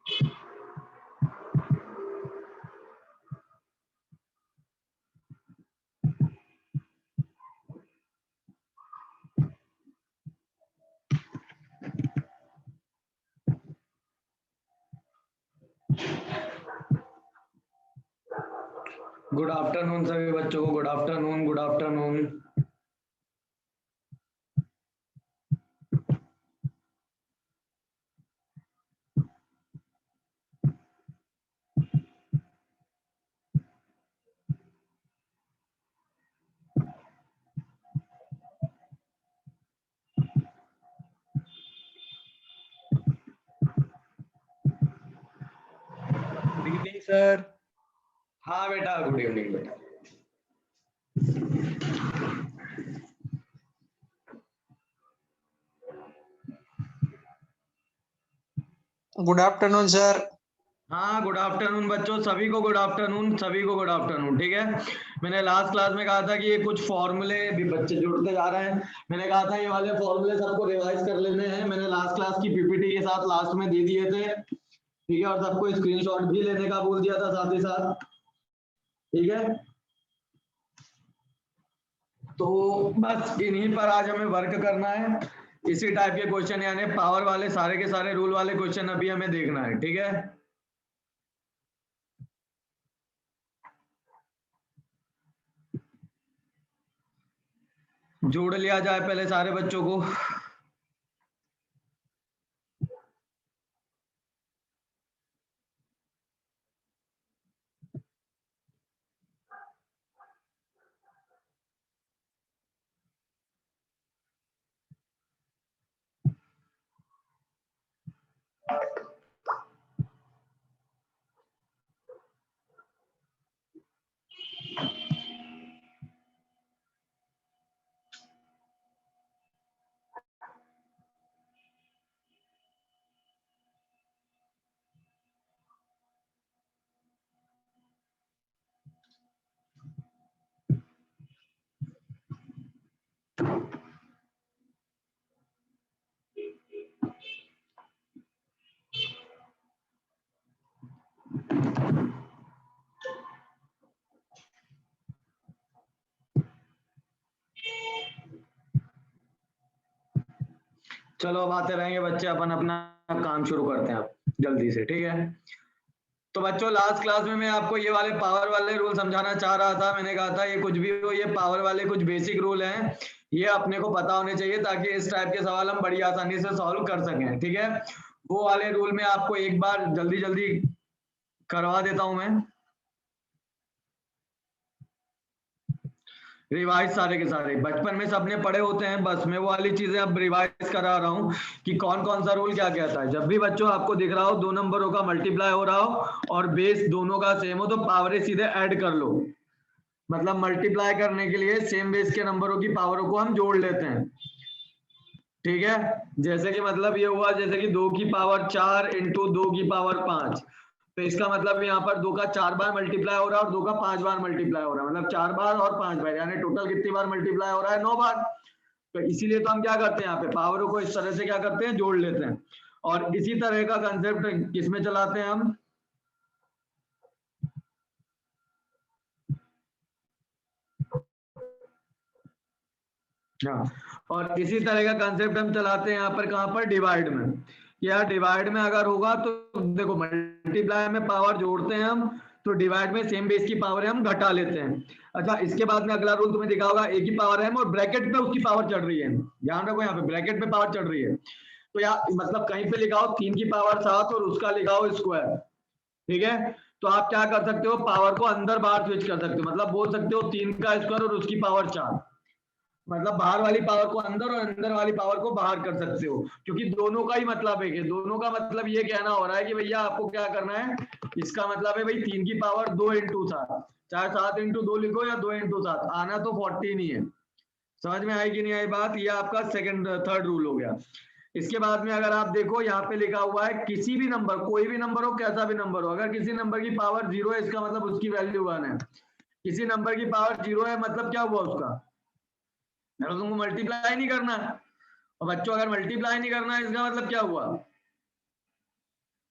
Good afternoon सभी बच्चों को, good afternoon, good afternoon. Good evening sir. हाँ बेटा, गुड इवनिंग बेटा। Good afternoon sir. हाँ गुड आफ्टरनून बच्चों, सभी को गुड आफ्टरनून, सभी को गुड आफ्टरनून। ठीक है, मैंने लास्ट क्लास में कहा था कि ये कुछ फॉर्मूले भी बच्चे जुड़ते जा रहे हैं। मैंने कहा था ये वाले फॉर्मूले सबको रिवाइज कर लेने हैं। मैंने लास्ट क्लास की पीपीटी के साथ लास्ट में दे दिए थे। ठीक है, और सबको स्क्रीनशॉट भी लेने का बोल दिया था साथ ही साथ। ठीक है, तो बस इन्हीं पर आज हमें वर्क करना है। इसी टाइप के क्वेश्चन, यानी पावर वाले सारे के सारे रूल वाले क्वेश्चन अभी हमें देखना है। ठीक है, जोड़ लिया जाए पहले सारे बच्चों को। चलो अब आते रहेंगे बच्चे, अपन अपना काम शुरू करते हैं अब जल्दी से। ठीक है, तो बच्चों लास्ट क्लास में मैं आपको ये वाले पावर वाले रूल समझाना चाह रहा था। मैंने कहा था ये कुछ भी हो, ये पावर वाले कुछ बेसिक रूल हैं, ये अपने को पता होने चाहिए ताकि इस टाइप के सवाल हम बड़ी आसानी से सॉल्व कर सकें। ठीक है, वो वाले रूल में आपको एक बार जल्दी जल्दी करवा देता हूं मैं, रिवाइज सारे के सारे। बचपन में सबने पढ़े होते हैं, बस मैं वो वाली चीजें अब रिवाइज करा रहा हूँ कि कौन कौन सा रूल क्या कहता है। जब भी बच्चों आपको दिख रहा हो दो नंबरों का मल्टीप्लाई हो रहा हो और बेस दोनों का सेम हो, तो पावरें सीधे ऐड कर लो। मतलब मल्टीप्लाई करने के लिए सेम बेस के नंबरों की पावरों को हम जोड़ लेते हैं। ठीक है, जैसे कि मतलब ये हुआ, जैसे कि 2 की पावर 4 इंटू 2 की पावर 5, तो इसका मतलब यहाँ पर 2 का 4 बार मल्टीप्लाई हो रहा है और 2 का 5 बार मल्टीप्लाई हो रहा है, मतलब 4 बार और 5 बार, यानी टोटल कितनी बार मल्टीप्लाई हो रहा है? 9 बार। तो इसीलिए तो हम क्या करते हैं, यहाँ पे पावरों को इस तरह से क्या करते हैं, जोड़ लेते हैं। और इसी तरह का कंसेप्ट किसमें चलाते हैं हम? हाँ, और इसी तरह का कंसेप्ट हम चलाते हैं यहाँ पर, कहाँ पर? डिवाइड में। या डिवाइड में अगर होगा तो देखो, मल्टीप्लाई में पावर जोड़ते हैं हम, तो डिवाइड में सेम बेस की पावर हम घटा लेते हैं। अच्छा, इसके बाद में अगला रूल तुम्हें दिखा होगा, एक ही पावर है और ब्रैकेट पे उसकी पावर चढ़ रही है। ध्यान रखो, यहाँ पे ब्रैकेट पे पावर चढ़ रही है, तो यहाँ मतलब कहीं पे लिखा हो 3 की पावर 7 और उसका लिखा हो स्क्वायर। ठीक है, तो आप क्या कर सकते हो, पावर को अंदर बाहर स्विच कर सकते हो। मतलब बोल सकते हो 3 का स्क्वायर और उसकी पावर 4, मतलब बाहर वाली पावर को अंदर और अंदर वाली पावर को बाहर कर सकते हो, क्योंकि दोनों का ही मतलब एक है। दोनों का मतलब ये कहना हो रहा है कि भैया आपको क्या करना है, इसका मतलब है भाई 3 की पावर 2 इंटू 7, चाहे 7 इंटू 2 लिखो या 2 इंटू 7, आना तो 14 ही है। समझ में आई कि नहीं आई बात? ये आपका थर्ड रूल हो गया। इसके बाद में अगर आप देखो, यहाँ पे लिखा हुआ है किसी भी नंबर, कोई भी नंबर हो, कैसा भी नंबर हो, अगर किसी नंबर की पावर 0 है, इसका मतलब उसकी वैल्यू 1 है। किसी नंबर की पावर 0 है, मतलब क्या हुआ उसका? अगर तुमको मल्टीप्लाई नहीं करना है, और बच्चों अगर मल्टीप्लाई नहीं करना है, इसका मतलब क्या हुआ?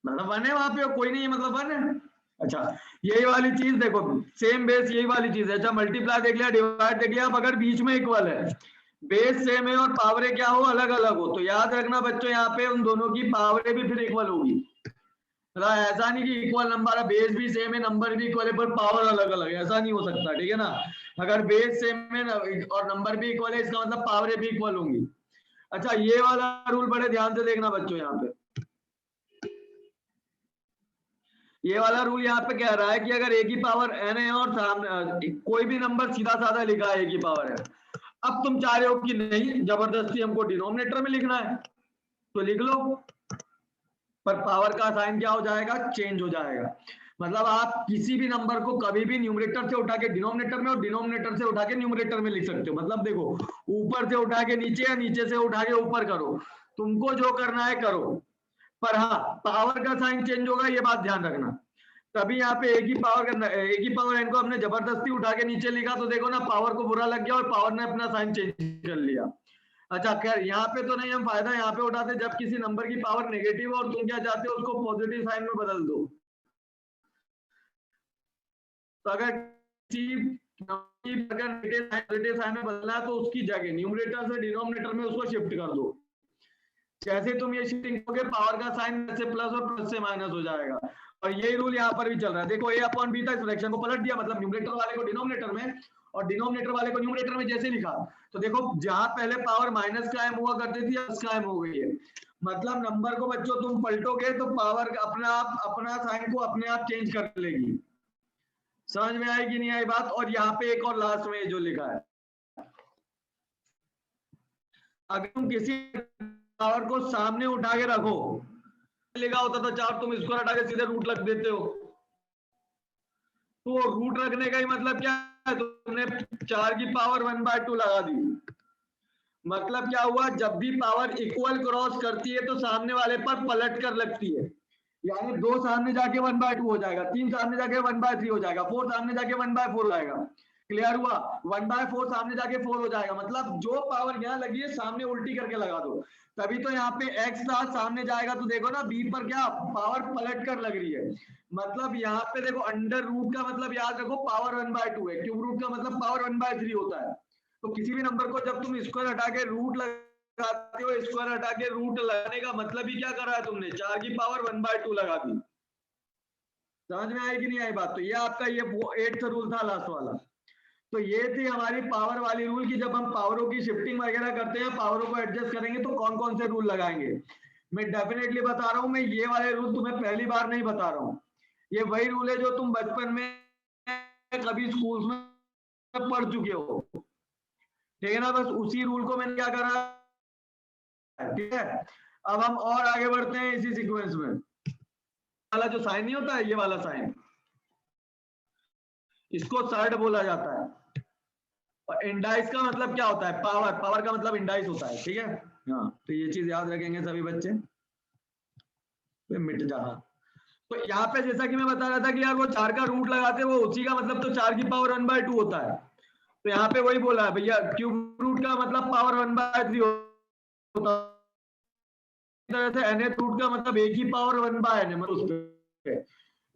मतलब 1 है वहां पे, कोई नहीं है मतलब 1 है। अच्छा यही वाली चीज देखो, सेम बेस यही वाली चीज है। अच्छा मल्टीप्लाई देख लिया, डिवाइड देख लिया, अब अगर बीच में इक्वल है, बेस सेम है और पावरें क्या हो, अलग अलग हो, तो याद रखना बच्चों यहाँ पे उन दोनों की पावरें भी फिर इक्वल होगी। मतलब ऐसा नहीं कि इक्वल नंबर है, बेस भी सेम है, नंबर भी इक्वल है, पर पावर अलग अलग है, ऐसा नहीं हो सकता, ठीक है ना। अगर बेस सेम है और नंबर भी इक्वल है, इसका मतलब पावरें भी इक्वल होंगी। अच्छा ये वाला रूल बड़े ध्यान से देखना बच्चों, यहाँ पे ये वाला रूल यहाँ पे कह रहा है कि अगर a की पावर n है और सामने कोई भी नंबर सीधा साधा लिखा है a की पावर है, अब तुम चाह रहे हो कि नहीं जबरदस्ती हमको डिनोमिनेटर में लिखना है तो लिख लो, पर पावर का साइन क्या हो जाएगा, चेंज हो जाएगा। मतलब आप किसी भी नंबर को कभी भी न्यूमरेटर से उठा के डिनोमिनेटर में और डिनोमिनेटर से उठा के न्यूमरेटर में लिख सकते हो। मतलब देखो ऊपर से उठा के नीचे या नीचे से उठा के ऊपर करो, तुमको जो करना है करो, पर हाँ पावर का साइन चेंज होगा, ये बात ध्यान रखना। तभी यहाँ पे ए की पावर एन को हमने जबरदस्ती उठा के नीचे लिखा तो देखो ना पावर को बुरा लग गया और पावर ने अपना साइन चेंज कर लिया। अच्छा खैर यहाँ पे तो नहीं हम फायदा यहाँ पे उठाते जब किसी नंबर की पावर नेगेटिव और तुम क्या चाहते हो उसको पॉजिटिव साइन में बदल दो। तो अगर नेगेटिव साइन में बदलना है तो उसकी जगह न्यूमरेटर से डिनोमिनेटर में उसको शिफ्ट कर दो। जैसे तुम ये शिफ्टिंग करोगे पावर का साइन से प्लस और प्लस से माइनस हो जाएगा। और यही रूल यहाँ पर भी चल रहा है। देखो a अपॉन b था, इस फ्रैक्शन को पलट दिया, मतलब न्यूमरेटर वाले को डिनोमिनेटर में और डिनोमिनेटर वाले को न्यूमरेटर में जैसे लिखा, तो देखो जहां पहले पावर माइनस कायम हुआ करती थी प्लस कायम हो गई है। मतलब नंबर को बच्चों तुम पलटोगे तो पावर अपना साइन को अपने आप चेंज कर लेगी। समझ में आई कि नहीं आई बात। और यहाँ पे एक और लास्ट में जो लिखा है, अगर तुम किसी पावर को सामने उठा के रखो, लिखा होता था 4, तुम इसको हटा के सीधे रूट रख देते हो, तो रूट रखने का ही मतलब क्या है, तुमने 4 की पावर 1/2 लगा दी। मतलब क्या हुआ, जब भी पावर इक्वल क्रॉस करती है तो सामने वाले पर पलट कर लगती है। यानी 2 सामने जाके 1/2 हो जाएगा, 3 सामने जाके 1/3 हो जाएगा, 4 सामने जाके 1/4 हो जाएगा। क्लियर हुआ, 1/4 सामने जाके 4 हो जाएगा। मतलब जो पावर यहाँ लगी है सामने उल्टी करके लगा दो। तभी तो यहाँ पे x था, सामने जाएगा तो देखो ना b पर क्या पावर पलट कर लग रही है। मतलब यहाँ पे देखो अंडर रूट का मतलब याद रखो पावर 1/2 है, क्यूब रूट का मतलब पावर 1/3 होता है। तो किसी भी नंबर को जब तुम स्क्वायर हटा के रूट लगाते हो, स्क्वायर हटा के रूट लगाने का मतलब ही क्या करा है तुमने, 4 की पावर 1/2 लगा दी। समझ में आई कि नहीं आई बात। तो ये आपका ये 8th रूल था लास्ट वाला। तो ये थी हमारी पावर वाली रूल की जब हम पावरों की शिफ्टिंग वगैरह करते हैं, पावरों को एडजस्ट करेंगे तो कौन कौन से रूल लगाएंगे। मैं डेफिनेटली बता रहा हूं, मैं ये वाले रूल तुम्हें पहली बार नहीं बता रहा हूं। ये वही रूल है जो तुम बचपन में कभी स्कूल्स में पढ़ चुके हो, ठीक है ना। बस उसी रूल को मैंने क्या करा, ठीक है। अब हम और आगे बढ़ते हैं इसी सीक्वेंस में। वाला जो साइन नहीं होता है, ये वाला साइन, इसको सर्ड बोला जाता है। और इंडाइस का मतलब क्या होता है, पावर, पावर का मतलब इंडाइस होता है, ठीक है। हाँ तो ये चीज याद रखेंगे सभी बच्चे, मिट जा। तो यहाँ पे जैसा कि मैं बता रहा था कि यार वो 4 का रूट लगाते हैं, वो उसी का मतलब तो 4 की पावर 1/2 होता है। तो यहाँ पे वही बोला है भैया, क्यूब रूट का मतलब पावर 1/3 होता है, तरह से nth रूट का मतलब a की पावर 1/n है। मतलब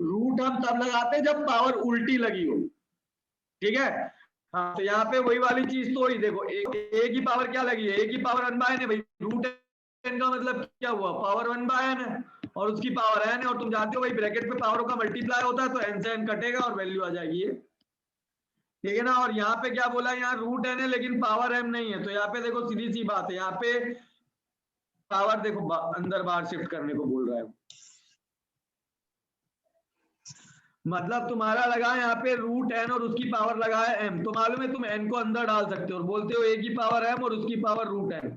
रूट हम तब लगाते हैं जब पावर उल्टी लगी हो, ठीक है। हाँ तो यहाँ पे वही वाली चीज तो ही देखो, a की पावर क्या लगी है, a की पावर 1/n है भाई, रूट n का मतलब क्या हुआ, पावर 1/n है और उसकी पावर n है। और तुम जानते हो भाई ब्रैकेट पे पावरों का मल्टीप्लाई होता है तो n से n कटेगा और वैल्यू आ जाएगी, ठीक है ना। और यहाँ पे क्या बोला, यहाँ रूट n है लेकिन पावर m नहीं है। तो यहाँ पे देखो सीधी सी बात है, यहाँ पे पावर देखो अंदर बाहर शिफ्ट करने को बोल रहा है। मतलब तुम्हारा लगा यहाँ पे रूट n और उसकी पावर लगा है m, तो मालूम है तुम n को अंदर डाल सकते हो और बोलते हो a की पावर m और उसकी पावर रूट n।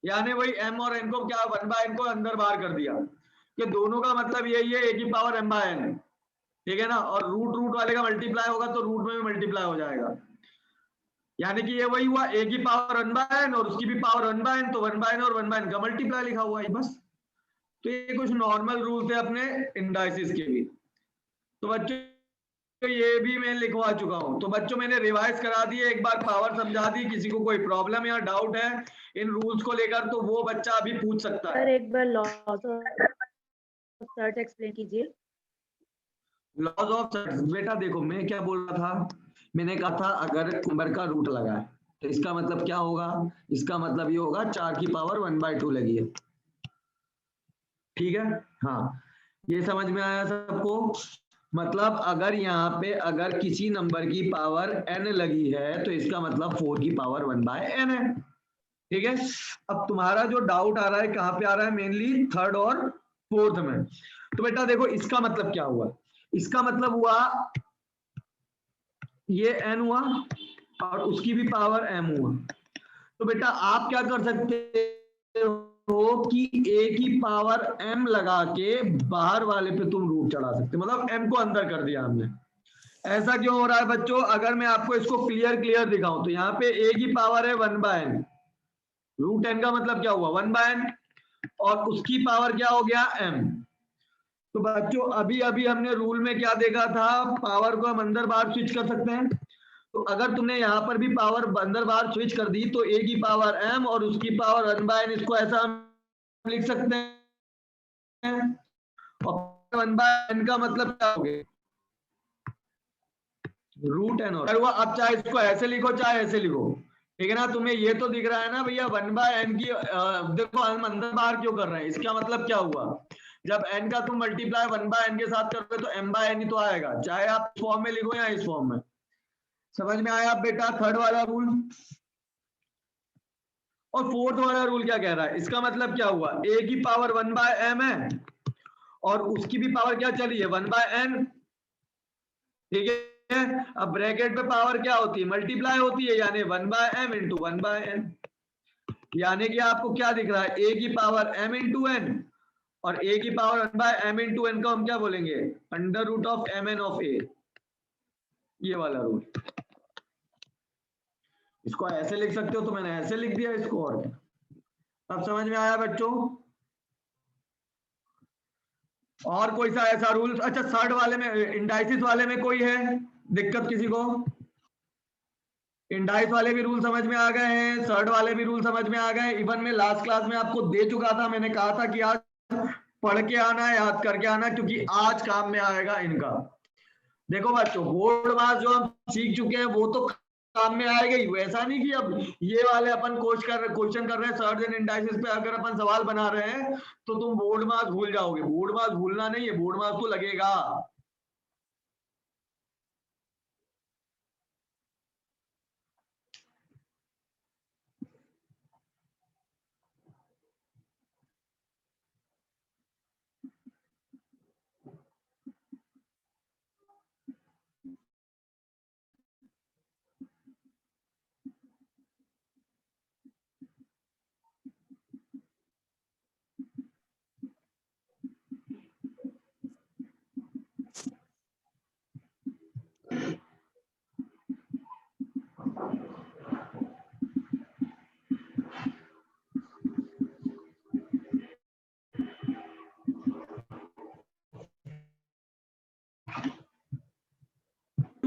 यानी वही m और n को क्या 1/n को अंदर बाहर कर दिया, कि दोनों का मतलब यही है a की पावर m/n है, ठीक है ना। और रूट रूट वाले का मल्टीप्लाई होगा तो रूट में भी मल्टीप्लाई हो जाएगा। यानी कि ये वही हुआ, a की पावर 1/n और उसकी भी पावर 1/n, तो 1/n और 1/n का मल्टीप्लाई लिखा हुआ है बस। तो ये कुछ नॉर्मल रूल थे अपने इंडाइसिस के भी। तो बच्चों ये भी मैं लिखवा चुका हूं, तो बच्चों मैंने रिवाइज करा दी, एक बार पावर समझा दी। किसी को कोई प्रॉब्लम या डाउट है इन रूल्स को लेकर तो वो बच्चा अभी पूछ सकता है। सर एक बार लॉस सर्च एक्सप्लेन कीजिए। लॉज ऑफ सर्च, बेटा देखो मैं क्या बोल रहा था, मैंने कहा था अगर नंबर का रूट लगा है तो इसका मतलब क्या होगा, इसका मतलब ये होगा 4 की पावर 1/2 लगी है। ठीक है, हाँ ये समझ में आया सबको। मतलब अगर यहाँ पे अगर किसी नंबर की पावर n लगी है तो इसका मतलब 4 की पावर 1/n है। ठीक है, अब तुम्हारा जो डाउट आ रहा है कहाँ पे आ रहा है, मेनली थर्ड और फोर्थ में। तो बेटा देखो इसका मतलब क्या हुआ, इसका मतलब हुआ ये n हुआ और उसकी भी पावर m हुआ। तो बेटा आप क्या कर सकते हो कि a की पावर m लगा के बाहर वाले पे तुम रूट चढ़ा सकते हो, मतलब m को अंदर कर दिया हमने। ऐसा क्यों हो रहा है बच्चों, अगर मैं आपको इसको क्लियर दिखाऊं तो यहाँ पे a की पावर है 1/n, रूट n का मतलब क्या हुआ 1/n, और उसकी पावर क्या हो गया m। तो बच्चों अभी अभी हमने रूल में क्या देखा था, पावर को हम अंदर बाहर स्विच कर सकते हैं। तो अगर तुमने यहाँ पर भी पावर अंदर बाहर स्विच कर दी तो a की पावर m और उसकी पावर 1/n, इसको ऐसा हम लिख सकते हैं। और 1/n का मतलब क्या हो गया रूट n, और हुआ। अब चाहे इसको ऐसे लिखो चाहे ऐसे लिखो, ठीक है ना। तुम्हें ये तो दिख रहा है ना भैया 1/n की, देखो हम अंदर बाहर क्यों कर रहे हैं, इसका मतलब क्या हुआ, जब n का तुम मल्टीप्लाई 1/n के साथ कर रहे हो तो m/n ही तो आएगा, चाहे आप इस फॉर्म में लिखो या इस फॉर्म में। समझ में आया बेटा थर्ड वाला रूल। और फोर्थ वाला रूल क्या कह रहा है, इसका मतलब क्या हुआ, a की पावर 1/m है और उसकी भी पावर क्या चली है 1/n। ठीक है, अब ब्रैकेट पे पावर क्या होती है, मल्टीप्लाई होती है, यानी 1/m इंटू 1/n। यानी कि आपको क्या दिख रहा है, a की पावर m इंटू n, और a की पावर 1/m इंटू n को हम क्या बोलेंगे, under root of mn of a। ये वाला रूल, इसको ऐसे लिख सकते हो तो मैंने ऐसे लिख दिया इसको, और क्या। अब समझ में आया बच्चों। और कोई सा ऐसा रूल, अच्छा थर्ड वाले में इंडाइसिस वाले में कोई है दिक्कत किसी को, इंडाइस वाले भी रूल समझ में आ गए हैं, थर्ड वाले भी रूल समझ में आ गए। इवन में लास्ट क्लास में आपको दे चुका था, मैंने कहा था कि आज पढ़ के आना है, याद करके आना, क्योंकि आज काम में आएगा इनका। देखो बच्चों बोर्ड मास जो हम सीख चुके हैं वो तो काम में आएगा ही, वैसा नहीं कि अब ये वाले अपन क्वेश्चन कर रहे हैं सर्ज एंड इंडाइसिस पे, अगर अपन सवाल बना रहे हैं तो तुम बोर्ड मास भूल जाओगे। बोर्ड मास भूलना नहीं है, बोर्ड मास तो लगेगा।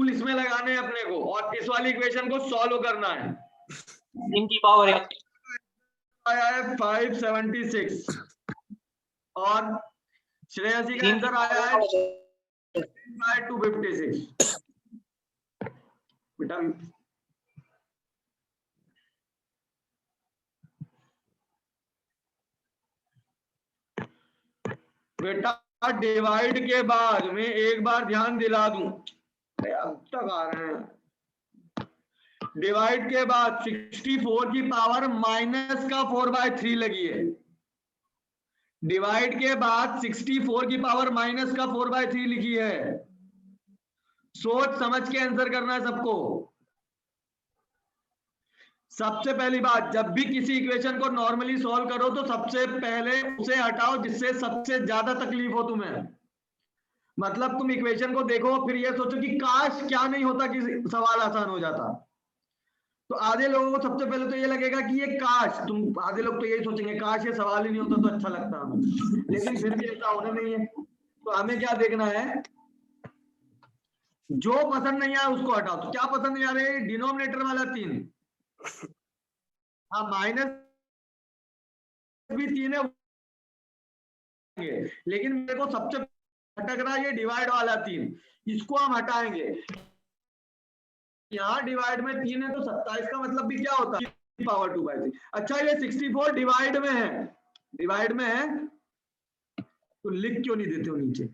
इसमें लगाने हैं अपने को, और इस वाली इक्वेशन को सॉल्व करना है। इनकी पावर है आया है 576 और श्रेयसी का आंसर आया है 256। बेटा बेटा डिवाइड के बाद मैं एक बार ध्यान दिला दूं, अब तक आ रहे हैं, डिवाइड के बाद 64 की पावर माइनस का 4/3 लगी है। डिवाइड के बाद 64 की पावर माइनस का 4/3 लिखी है। सोच समझ के आंसर करना है सबको। सबसे पहली बात, जब भी किसी इक्वेशन को नॉर्मली सॉल्व करो तो सबसे पहले उसे हटाओ जिससे सबसे ज्यादा तकलीफ हो तुम्हें। मतलब तुम इक्वेशन को देखो फिर ये सोचो कि काश क्या नहीं होता कि सवाल आसान हो जाता। तो आधे लोगों को सबसे पहले तो ये लगेगा कि ये काश, तुम आधे लोग तो यही सोचेंगे काश ये सवाल ही नहीं होता तो अच्छा लगता हमें, लेकिन फिर भी ऐसा होना नहीं है। तो हमें क्या देखना है, जो पसंद नहीं आया उसको हटाओ। तो क्या पसंद नहीं आ रहे, डिनोमिनेटर वाला 3, हाँ माइनस भी 3 है, लेकिन मेरे को सबसे भटक रहा है ये डिवाइड वाला 3, इसको हम हटाएंगे। यहाँ डिवाइड में 3 है तो 27 का मतलब भी क्या होता है पावर 2/3। अच्छा ये 64 डिवाइड में है, डिवाइड में है तो लिख क्यों नहीं देते हो नीचे?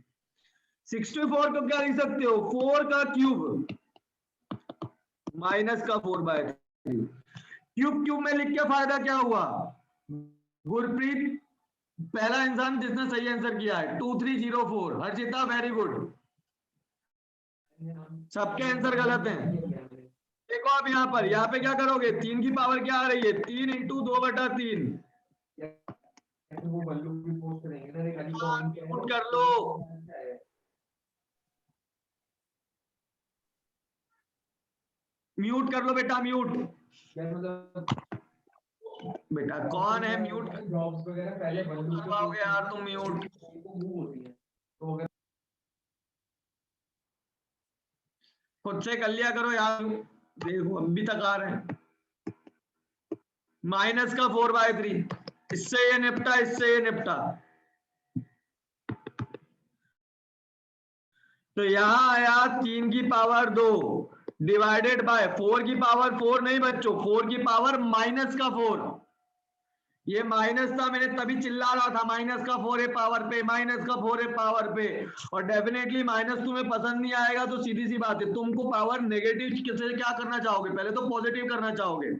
64 को क्या लिख सकते हो, 4 का क्यूब माइनस का 4/3। क्यूब क्यूब में लिख के फायदा क्या हुआ? गुरप्रीत पहला इंसान जिसने सही आंसर किया है 2304। हर्षिता वेरी गुड, सबके आंसर गलत हैं। देखो आप यहाँ पे क्या करोगे, 3 की पावर क्या आ रही है, 3 × 2/3। कर लो, म्यूट कर लो बेटा, म्यूट। बेटा कौन है म्यूट जॉब्स वगैरह पहले पाओगे यार तुम म्यूट। खुद से कर लिया करो यार, देखो अभी तक आ रहे हैं। माइनस का 4/3, इससे ये निपटा, इससे ये निपटा। तो यहां आया 3 की पावर 2 डिवाइडेड बाय 4 की पावर 4 नहीं बच्चों, 4 की पावर माइनस का 4। ये माइनस था, मैंने तभी चिल्ला रहा था माइनस का 4 है पावर पे, माइनस का 4 है पावर पे। और डेफिनेटली माइनस तुम्हें पसंद नहीं आएगा तो सीधी सी बात है, तुमको पावर नेगेटिव से क्या करना चाहोगे, पहले तो पॉजिटिव करना चाहोगे।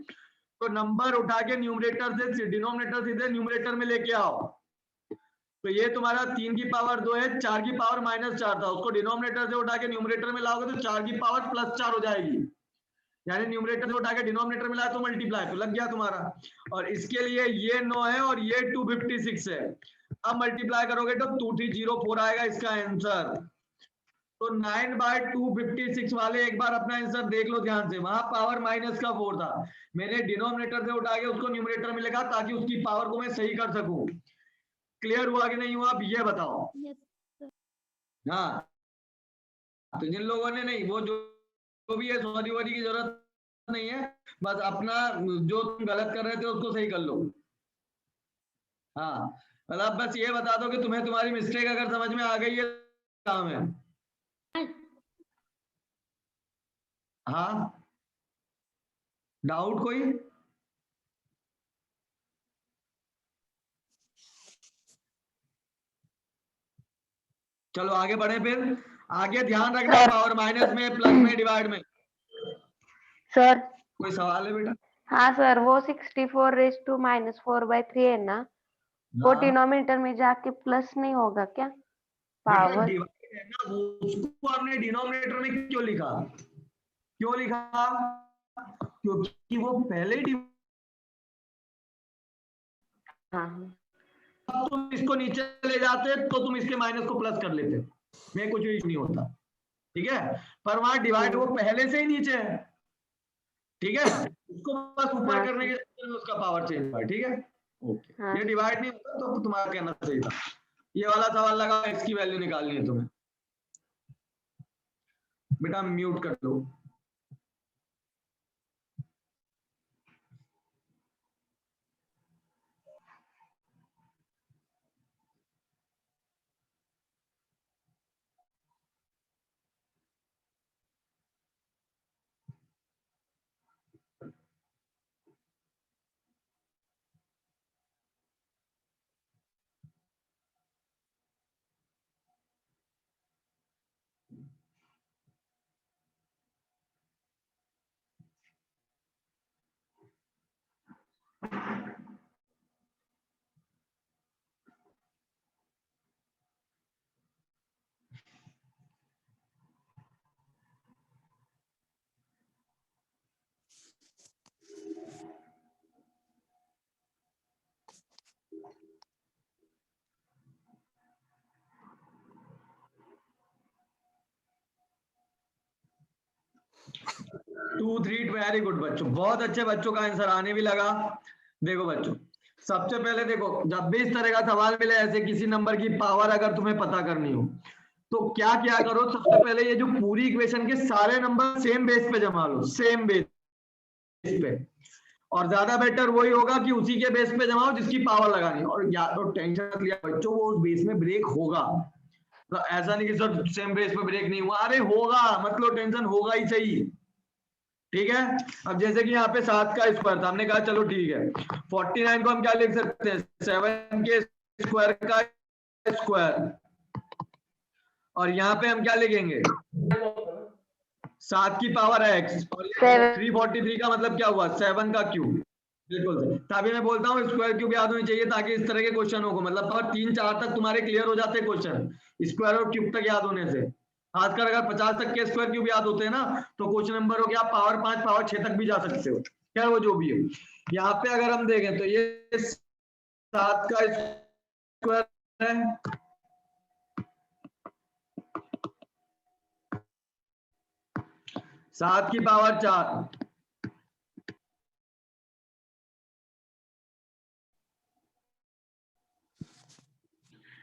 तो नंबर उठा के न्यूमरेटर से डिनोमिनेटर सीधे न्यूमरेटर में लेके आओ। तो ये तुम्हारा 3 की पावर 2 है, 4 की पावर -4 था, उसको डिनोमिनेटर से उठा के न्यूमरेटर में लाओगे तो 4 की पावर +4 हो जाएगी। यानी न्यूमरेटर से उठा के डिनोमिनेटर में लाया तो मल्टीप्लाई, तो लग गया तुम्हारा। और इसके लिए ये 9 है और ये 256 है। अब मल्टीप्लाई करोगे तो 2304 आएगा इसका आंसर। तो 9/256 वाले एक बार अपना आंसर देख लो ध्यान से, वहां पावर माइनस का 4 था, मैंने डिनोमिनेटर से उठा के उसको न्यूमरेटर में लिखा ताकि उसकी पावर को मैं सही कर सकूं। क्लियर हुआ कि नहीं हुआ, अब ये बताओ। हाँ तो जिन लोगों ने नहीं, वो जो भी है सॉरी वॉरी की जरूरत नहीं है, बस अपना जो तुम गलत कर रहे थे उसको सही कर लो। हाँ मतलब बस ये बता दो कि तुम्हें तुम्हारी मिस्टेक अगर समझ में आ गई है काम है। हाँ डाउट कोई? चलो आगे बढ़े फिर। आगे ध्यान रखना पावर माइनस में, प्लस में, डिवाइड में। सर कोई सवाल है बेटा? हाँ सर, वो 64⁻⁴/3 है ना, वो डिनोमिनेटर में जाके प्लस नहीं होगा क्या पावर? डिवाइड है ना, उसको आपने डिनोमिनेटर में क्यों लिखा? क्यों लिखा? क्योंकि वो पहले ही हाँ तुम इसको नीचे ले जाते तो तुम इसके माइनस को प्लस कर लेते, में कुछ इशू नहीं होता, ठीक है। पर वहां डिवाइड वो पहले से ही नीचे है, ठीक है, उसको बस ऊपर करने के लिए उसका पावर चेंज हुआ, ठीक है। ओके ये डिवाइड नहीं होता तो तुम्हारा कहना सही था। ये वाला सवाल लगा, x की वैल्यू निकालनी है तुम्हें, बेटा म्यूट कर लो। टू थ्री वेरी गुड बच्चों, बहुत अच्छे बच्चों का आंसर आने भी लगा। देखो बच्चों सबसे पहले देखो, जब भी इस तरह का सवाल मिले ऐसे किसी नंबर की पावर अगर तुम्हें पता करनी हो तो क्या क्या करो, सबसे पहले ये जो पूरी इक्वेशन के सारे नंबर सेम बेस पे जमा लो, सेम बेस पे। और ज्यादा बेटर वही होगा कि उसी के बेस पे जमाओ जिसकी पावर लगानी, और या तो टेंशन लिया बच्चों वो उस बेस में ब्रेक होगा, तो ऐसा नहीं कि सर सेम बेस पे ब्रेक नहीं हुआ, अरे होगा, मतलब टेंशन होगा ही सही। ठीक है, अब जैसे कि यहाँ पे 7 का स्क्वायर था, हमने कहा चलो ठीक है 49 को हम क्या लिख सकते हैं 7 के स्क्वायर का स्क्वायर, और यहाँ पे हम क्या लिखेंगे 7 की पावर x, और 343 का मतलब क्या हुआ 7 का क्यूब। बिल्कुल सही, तभी मैं बोलता हूँ स्क्वायर क्यूब याद होनी चाहिए ताकि इस तरह के क्वेश्चन हो, मतलब पावर 3-4 तक तुम्हारे क्लियर हो जाते हैं क्वेश्चन स्क्वायर और क्यूब तक याद होने से। खासकर अगर 50 तक के स्क्वायर क्यूब याद होते हैं ना तो क्वेश्चन नंबर हो गया पावर 5 पावर 6 तक भी जा सकते हो, क्या वो जो भी है। यहाँ पे अगर हम देखें तो ये 7 का स्क्वायर है, सात की पावर 4,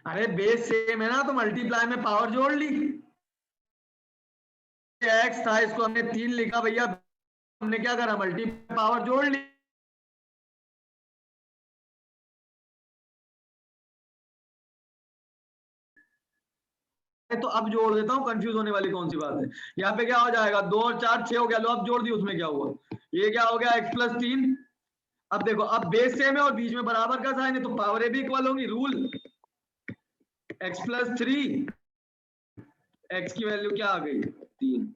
अरे बेस सेम है ना तो मल्टीप्लाई में पावर जोड़ ली, एक्स था इसको हमने 3 लिखा भैया, हमने क्या करा मल्टी पावर जोड़ ली, तो अब जोड़ देता हूं, कंफ्यूज होने वाली कौन सी बात है। यहाँ पे क्या हो जाएगा 2 और 4 6 हो गया, लो अब जोड़ दी, उसमें क्या हुआ ये क्या हो गया x+3। अब देखो अब बेस सेम है और बीच में बराबर का साइन है तो पावरें भी इक्वल होंगी, रूल x+3, x की वैल्यू क्या आ गई 3,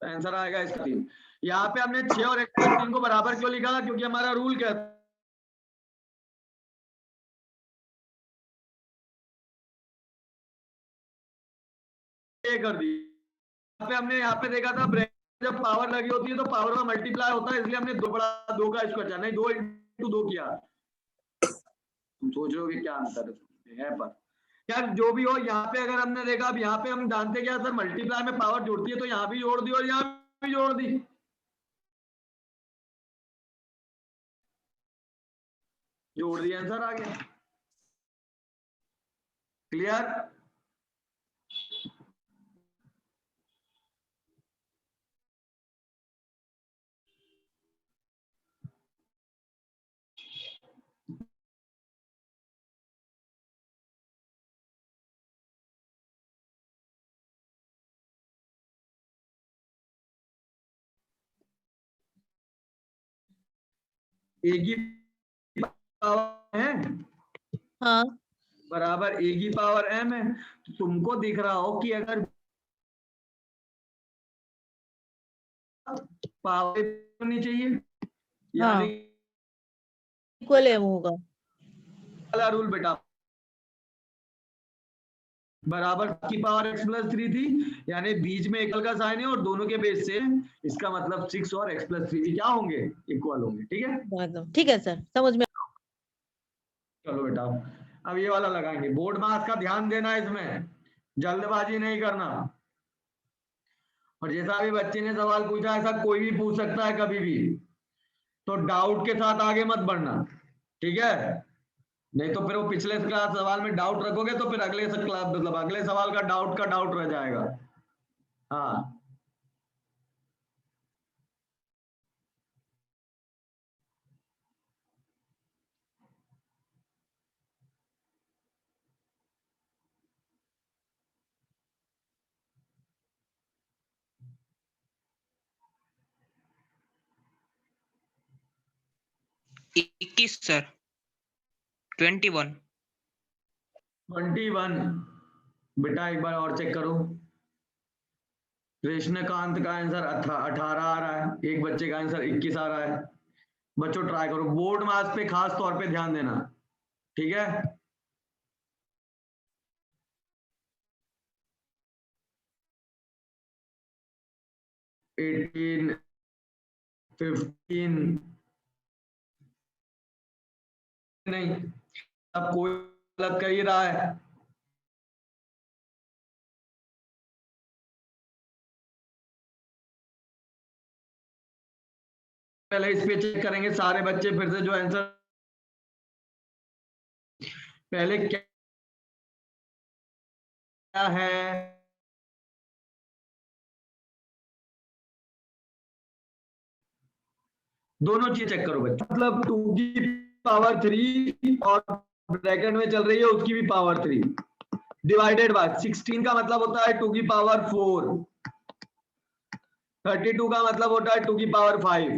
तो आंसर आएगा इसका 3। यहाँ पे हमने 6 और x+3 को बराबर क्यों लिखा, क्योंकि हमारा रूल क्या कर दी। यहाँ पे देखा था जब पावर लगी होती है तो पावर का मल्टीप्लाई होता है, इसलिए हमने 2 बड़ा 2 का स्क्वायर नहीं 2 × 2 किया। तुम सोच रहे हो कि क्या अंतर है, पर यार जो भी हो यहाँ पे अगर हमने देखा, अब यहाँ पे हम जानते क्या सर मल्टीप्लाई में पावर जोड़ती है तो यहाँ भी जोड़ दी और यहाँ भी जोड़ दी, जोड़ दिया आंसर आ गया, क्लियर। 1 की पावर है हाँ बराबर 1 की पावर m है, तो तुमको दिख रहा हो कि अगर पावर होनी चाहिए, हाँ यानी इक्वल एम होगा। वाला रूल बेटा बराबर की पावर x+3 थी, यानी बीच में एकल का साइन है और दोनों के बेस से, इसका मतलब 6 और x+3 भी क्या होंगे इक्वल होंगे, ठीक है। ठीक है सर, समझ में। चलो बेटा अब ये वाला लगाएंगे, बोर्ड मास का ध्यान देना, इसमें जल्दबाजी नहीं करना, और जैसा भी बच्चे ने सवाल पूछा ऐसा कोई भी पूछ सकता है कभी भी, तो डाउट के साथ आगे मत बढ़ना, ठीक है, नहीं तो फिर वो पिछले क्लास सवाल में डाउट रखोगे तो फिर अगले क्लास मतलब अगले सवाल का डाउट रह जाएगा। हाँ 21 सर 21 21 बेटा एक बार और चेक करो, कृष्णकांत का आंसर 18 आ रहा है, एक बच्चे का आंसर 21 आ रहा है। बच्चों ट्राई करो, बोर्ड मास पे खास तौर पे ध्यान देना, ठीक है। 18 15 नहीं, अब कोई गलत कर ही रहा है, पहले इस पे चेक करेंगे सारे बच्चे फिर से जो आंसर पहले क्या है, दोनों चीज चेक करो बच्चों, मतलब 2 की पावर 3 और ब्रैकेट में चल रही है उसकी भी पावर 3 डिवाइडेड बाय 16 का मतलब होता है 2 की पावर 4, 32 का मतलब होता है 2 की पावर 5,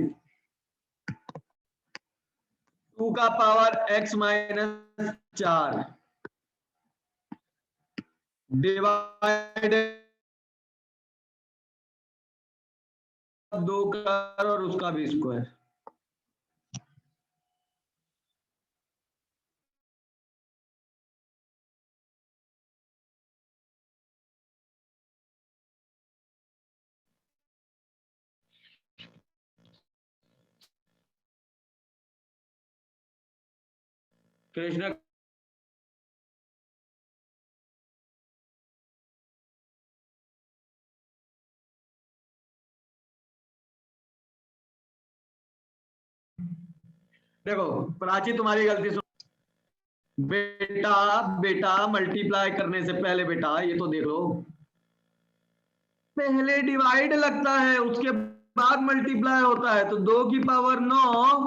2 का पावर x माइनस 4 डिवाइडेड 2 कर और उसका भी स्क्वायर। कृष्ण देखो प्राची तुम्हारी गलती सुन, बेटा बेटा मल्टीप्लाई करने से पहले बेटा ये तो देख लो, पहले डिवाइड लगता है उसके बाद मल्टीप्लाई होता है, तो 2 की पावर 9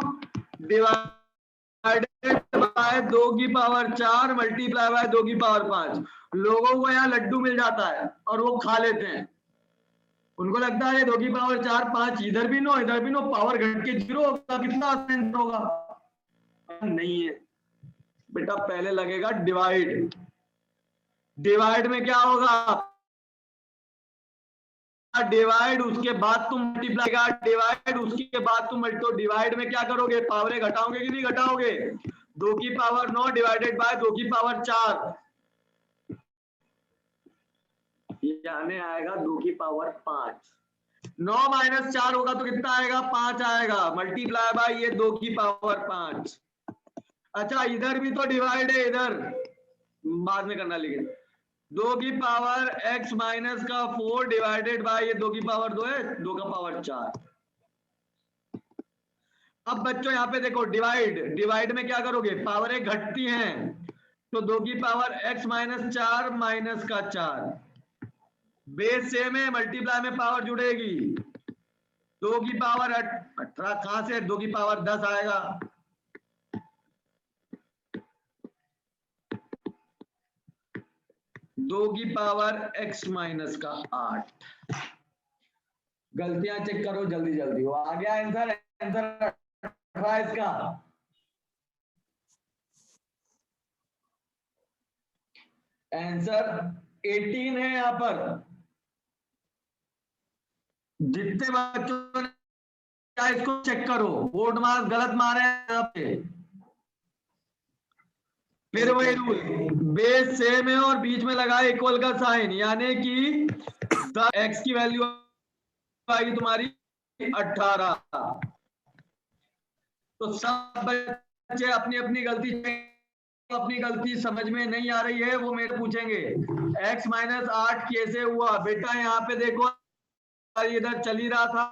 डिवाइडेड बाय 2 की पावर 4 मल्टीप्लाई बाय 2 की पावर 5। लोगों को यहाँ लड्डू मिल जाता है और वो खा लेते हैं, उनको लगता है 2 की पावर 4 5 इधर भी 9 इधर भी 9 पावर घट के 0 होगा, कितना आसान होगा, नहीं है बेटा, पहले लगेगा डिवाइड, डिवाइड में क्या होगा, डिवाइड उसके बाद तुम मल्टीप्लाई का डिवाइड उसके बाद तुम तो डिवाइड में क्या करोगे, पावरें घटाओगे कि नहीं घटाओगे, 2 की पावर 9 डिवाइडेड बाय 2 की पावर 4 यानी आएगा 2 की पावर 5, 9 माइनस 4 होगा तो कितना आएगा 5 आएगा, मल्टीप्लाई बाय ये 2 की पावर 5। अच्छा इधर भी तो डिवाइड है, इधर बाद में करना, लेकिन 2 की पावर x माइनस का 4 डिवाइडेड बाय ये 2 की पावर 2 है 2 का पावर 4। अब बच्चों यहाँ पे देखो डिवाइड, डिवाइड में क्या करोगे, पावरें घटती हैं, तो 2 की पावर x माइनस 4 माइनस का 4, बेस सेम है, मल्टीप्लाई में पावर जुड़ेगी, 2 की पावर 18 कहां से 2 की पावर 10 आएगा, दो की पावर x माइनस का 8। गलतियां चेक करो जल्दी जल्दी, हो आ गया आंसर, आंसर 18 इसका, आंसर 18 है यहां पर। जितने बच्चों ने इसको चेक करो, बोर्ड मार्क्स गलत मारे हैं, फिर वही रूल, बेस सेम है और बीच में लगा इक्वल का साइन, यानी कि x की वैल्यू आएगी तुम्हारी 18। तो सब बच्चे अपनी अपनी गलती समझ में नहीं आ रही है वो मेरे पूछेंगे, x माइनस 8 कैसे हुआ बेटा, यहाँ पे देखो इधर चल ही रहा था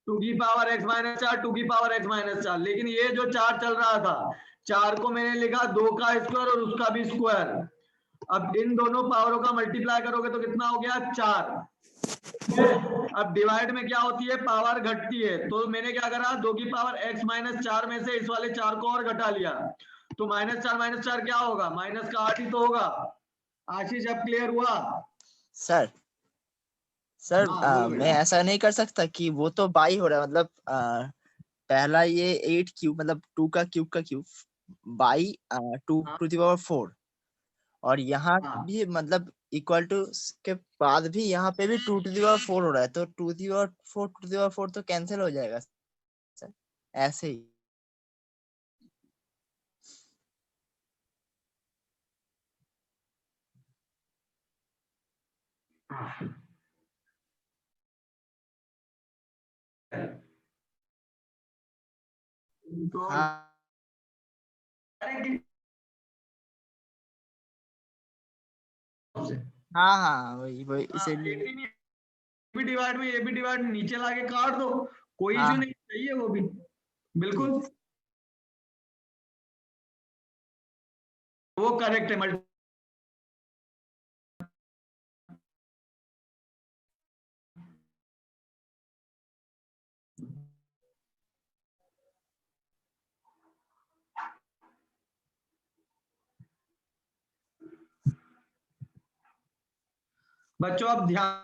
2 की पावर x माइनस 4 2 की पावर x माइनस 4, लेकिन ये जो 4 चल रहा था 4 को मैंने लिखा 2 का स्क्वायर और उसका भी स्क्वायर, अब इन दोनों पावरों का मल्टीप्लाई करोगे तो कितना हो गया 4। अब डिवाइड में क्या होती है, पावर घटती है, तो मैंने क्या करा 2 की पावर x माइनस 4 में से इस वाले 4 को और घटा लिया, तो माइनस 4 क्या होगा, माइनस का 8 ही तो होगा। आशीष अब क्लियर हुआ? सर सर हाँ, बोलो मैं बेटा। ऐसा नहीं कर सकता कि वो तो बाई हो रहा है, मतलब पहला ये 8 क्यूब मतलब 2 का क्यूब बाई 2 हाँ। टू द पावर 4, और यहाँ हाँ। भी मतलब इक्वल टू के बाद भी यहाँ पे भी 2 टू द पावर 4 हो रहा है, तो 2 to the power 4 to the power 4 तो कैंसिल हो जाएगा सर, ऐसे ही। तो हाँ हाँ हाँ वही वही इसीलिए। ये भी डिवाइड में ये भी डिवाइड नीचे लाके काट दो, कोई इश्यू हाँ नहीं, चाहिए वो भी बिल्कुल ठीक। वो करेक्ट है। बच्चों अब ध्यान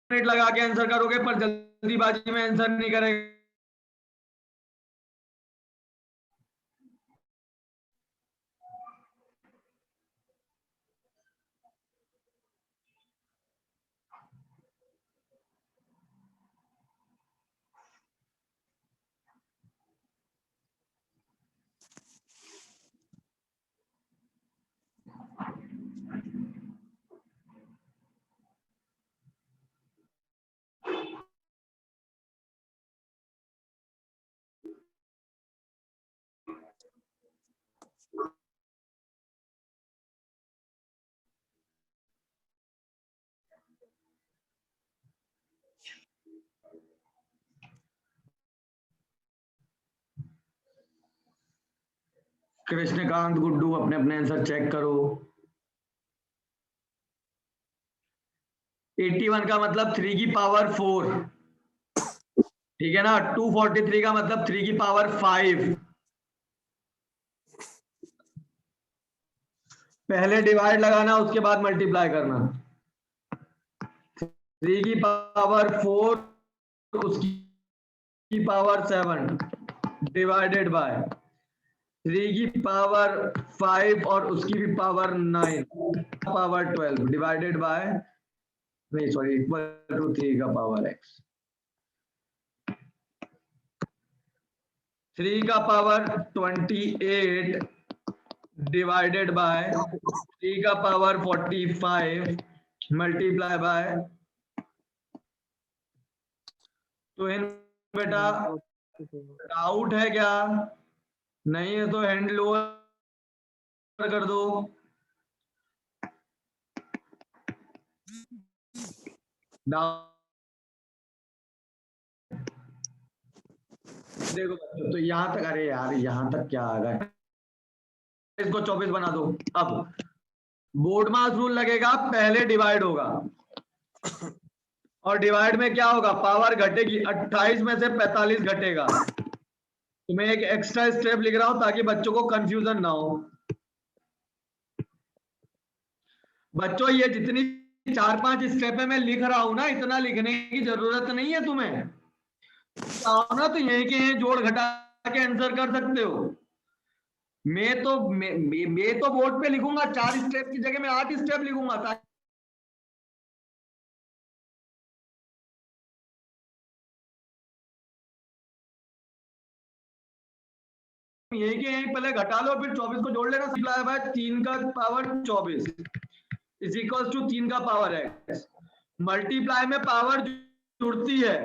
मिनट लगा के आंसर करोगे, पर जल्दीबाजी में आंसर नहीं करेंगे। कृष्णकांत, गुड्डू अपने अपने आंसर चेक करो। 81 का मतलब 3 की पावर 4, ठीक है ना। 243 का मतलब 3 की पावर 5। पहले डिवाइड लगाना, उसके बाद मल्टीप्लाई करना। 3 की पावर 4 उसकी पावर 7 डिवाइडेड बाय 3 की पावर 5 और उसकी भी पावर 9 पावर 12 डिवाइडेड बाय, नहीं सॉरी, इक्वल टू 3 का पावर x। 3 का पावर 28 डिवाइडेड बाय 3 का पावर 45 मल्टीप्लाई बाय। तो इन बेटा डाउट है क्या? नहीं है तो हैंड लोअर कर दो। देखो बच्चों, तो यहां तक, अरे यार यहां तक क्या आ गया, इसको 24 बना दो। अब बोर्ड मास रूल लगेगा, पहले डिवाइड होगा और डिवाइड में क्या होगा, पावर घटेगी। 28 में से 45 घटेगा। तो मैं एक एक्स्ट्रा स्टेप लिख रहा हूं ताकि बच्चों को कंफ्यूजन ना हो। बच्चों ये जितनी 4-5 स्टेप है मैं लिख रहा हूं ना, इतना लिखने की जरूरत नहीं है तुम्हें। चाहो ना तो यहीं के यहीं जोड़ घटा के आंसर कर सकते हो। मैं तो बोर्ड पे लिखूंगा 4 स्टेप की जगह मैं 8 स्टेप लिखूंगा, ताकि यहीं के यहीं पहले घटा लो, फिर 24 को जोड़ लेना। सिंपल है, 3 का पावर 24 इज इक्वल टू 3 का पावर x। मल्टीप्लाई में पावर जुड़ती है,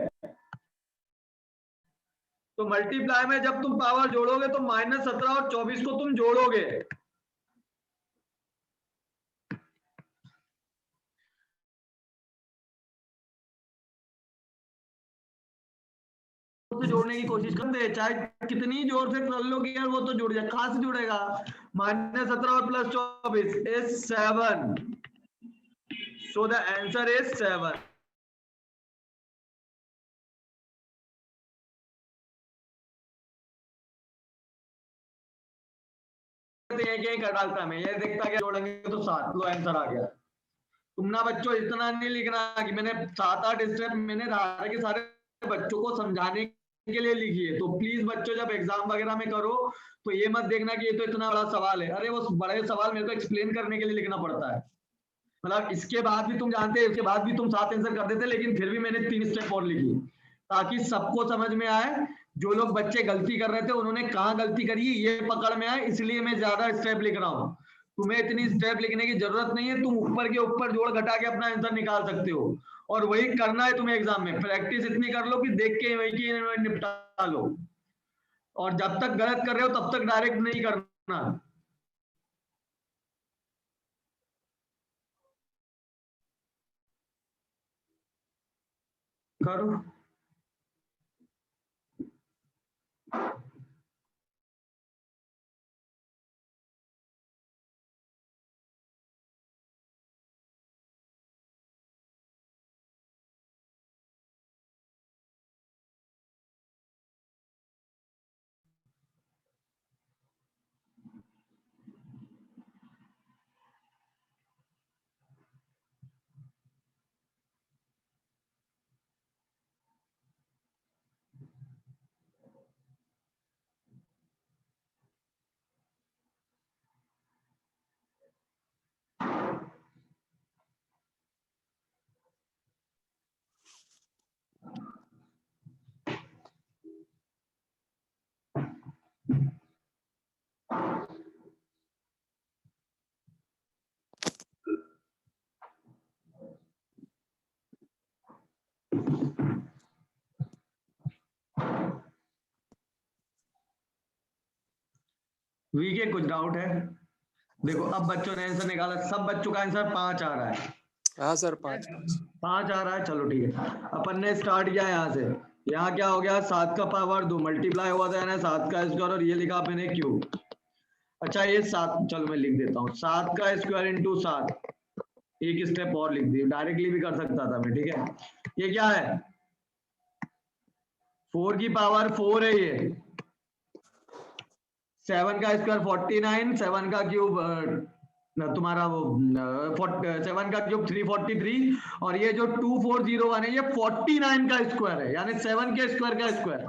तो मल्टीप्लाई में जब तुम पावर जोड़ोगे तो -17 और 24 को तुम जोड़ोगे। से जोड़ने की कोशिश करते हैं, चाहे कितनी जोर से कर लो कि यार वो तो जुड़ जाए, कहां से जुड़ेगा। -17 और +24 is 7, so the answer is 7। कर डालता मैं, ये देखता क्या जोड़ेंगे तो 7, लो आंसर आ गया। तुम ना बच्चों इतना नहीं लिखना कि मैंने 7-8 स्टेप मैंने सारे के सारे बच्चों को समझाने के लिए लिखी है। तो प्लीज बच्चों जब एग्जाम वगैरह में करो तो ये मत देखना कि ये तो इतना बड़ा सवाल है। अरे वो बड़े सवाल मेरे को एक्सप्लेन करने के लिए लिखना पड़ता है। मतलब इसके बाद भी तुम जानते हैं, इसके बाद भी तुम 7 आंसर कर देते, लेकिन फिर भी मैंने 3 स्टेप और लिखी ताकि सबको समझ में आए। जो लोग बच्चे गलती कर रहे थे उन्होंने कहाँ गलती करी ये पकड़ में आए, इसलिए मैं ज्यादा स्टेप लिख रहा हूँ। तुम्हें इतनी स्टेप लिखने की जरूरत नहीं है, तुम ऊपर के ऊपर जोड़ घटा के अपना आंसर निकाल सकते हो। और वही करना है तुम्हें एग्जाम में, प्रैक्टिस इतनी कर लो कि देख के वही की निपटा लो। और जब तक गलत कर रहे हो तब तक डायरेक्ट नहीं करना। करो। वी के कुछ डाउट है? देखो अब बच्चों ने आंसर निकाला, सब बच्चों का आंसर 5 आ रहा है। हाँ सर 5। 5 आ रहा है, चलो ठीक है। अपन ने स्टार्ट किया यहाँ से, यहाँ क्या हो गया 7 का पावर 2 मल्टीप्लाई हुआ था यानी 7 का स्क्वायर और ये लिखा मैंने क्यूब। अच्छा ये 7, चलो मैं लिख देता हूँ 7 का स्क्वायर इंटू 7, एक स्टेप और लिख दी, डायरेक्टली भी कर सकता था मैं, ठीक है। ये क्या है 4 की पावर 4 है ये, 7 का स्क्वायर 49, 7 का क्यूब तुम्हारा वो 7 का क्यूब 343 और ये जो 2401 है ये 49 का स्क्वायर है यानी 7 के स्क्वायर का स्क्वायर।